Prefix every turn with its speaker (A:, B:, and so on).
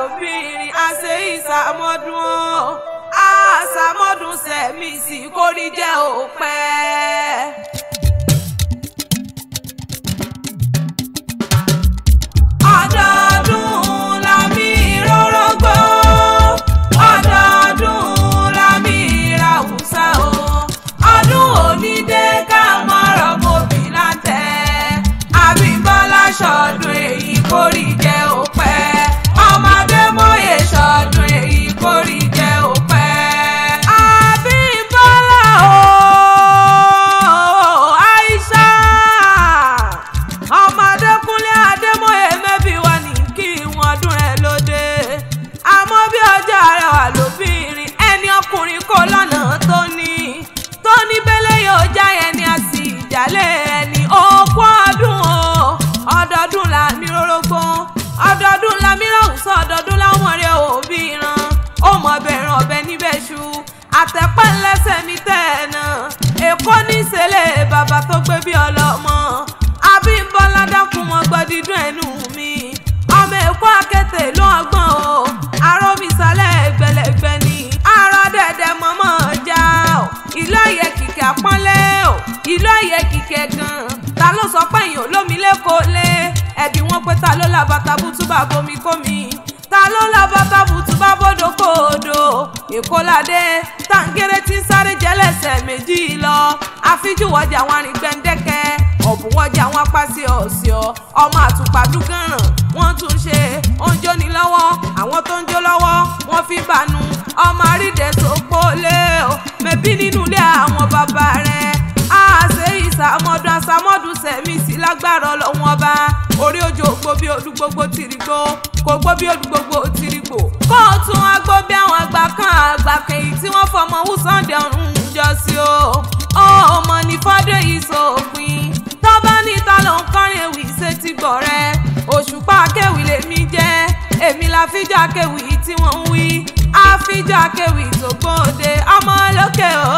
A: lóbìnrin àṣẹ ìsàmọ́dún àṣàmọ́dún sẹ̀mí sí kórí jẹ́ òpẹ́. ọdọọdún la mi rórógbó ọdọọdún la mi ra Hausa o ọdún òní dé ká mọ̀rọ̀ mọ́bí látẹ̀ Abímbọ́lá ṣọdún èyí kórí jẹ́ òpẹ́ ọmọdé mọ́yè ṣọdún èyí kórí jẹ́ òpẹ́. Abímbọ́lá o Aisha ọmọdé kúnlé adémọ́yè mẹ́bí wa ní kí wọ́n dún ẹ lóde àmọ́ bí ọjà rẹ̀ wà lóbìnrin ẹni ọkùnrin kò lọ́nà tó ní bẹ́lẹ̀ yóò já ẹni àti ìjàlẹ̀ ẹni òkú ọdún o ọdọọdún la mi rórógbó ọdọọdún la mi ráhùnsọ ọdọọdún láwọn rẹ̀ òbí ran ó mọ bẹ̀rẹ̀ ọbẹ̀ níbẹ̀ ṣu àtẹ̀pẹ́ ńlẹ́sẹ̀ mi tẹ̀ náà èkó ní ìṣẹ̀lẹ̀ bàbá tó gbé bí ọlọ́mọ Abímbọ́lá dákun mọ́ gbọ́ dídùn ẹnu mi ọmọ èkó akété ló ọgbọ́n o arómisálẹ̀ ẹgbẹ̀lẹ́gbẹ̀ ni ara dẹ̀dẹ̀ mọ́mọ́ já o ìlú ẹ̀yẹ kìkẹ́ àpọ́nlé o ìlú ẹ̀yẹ kìkẹ́ gan ta ló sọ pé èèyàn olómi lẹ́kọ̀ọ́ lé ẹ̀bí wọn pé ta ló la bàtà bùtùbà bomi kómi ta ló la bàtà bùtùbà bọ́dọ̀ kòdò èkó ládé tàǹgẹ̀rẹ̀ tí ń sáré jẹ́lẹ̀sẹ̀ méjì lọ àfijú wọjà wọn rìn gbẹ̀ǹdẹ̀kẹ́ ọ̀bùn wọjà wọn apáṣẹ ọ̀sẹ̀ ọmọ àtùpàdúgànràn wọ́n tún ṣe oúnjẹ ní lọ́wọ́ àwọn tó ń jó lọ́wọ́ wọ́n fi bànú ọmọ àrídẹ̀ tó pọ́lé o mẹ́bí nínú ilé àwọn bàbá rẹ̀ àṣẹ ìsàmọ́dún àṣàmọ́dún sẹ̀mí sí lágbára ọlọ́wọ́n ọba orí òjò gbó bí olúgbogbo tìrìgbó kò gbó bí olúgbogbo tìrìgbó kó o tún wá gbó bí àwọn àgbà kan èyí tí wọ́n fọmọ wùsàndẹ̀ ọ̀run jọ sí o ọmọ ní fọ́dọ̀ yìí sópin tọ́ba níta ló ń kọrin ewì sétí gbọ̀ rẹ òṣùpá akéwì lèmi jẹ́ èmi la fíjà akéwì tí wọ́n ń wí àfíjà akéwì tó gbòde ọmọ lókè o.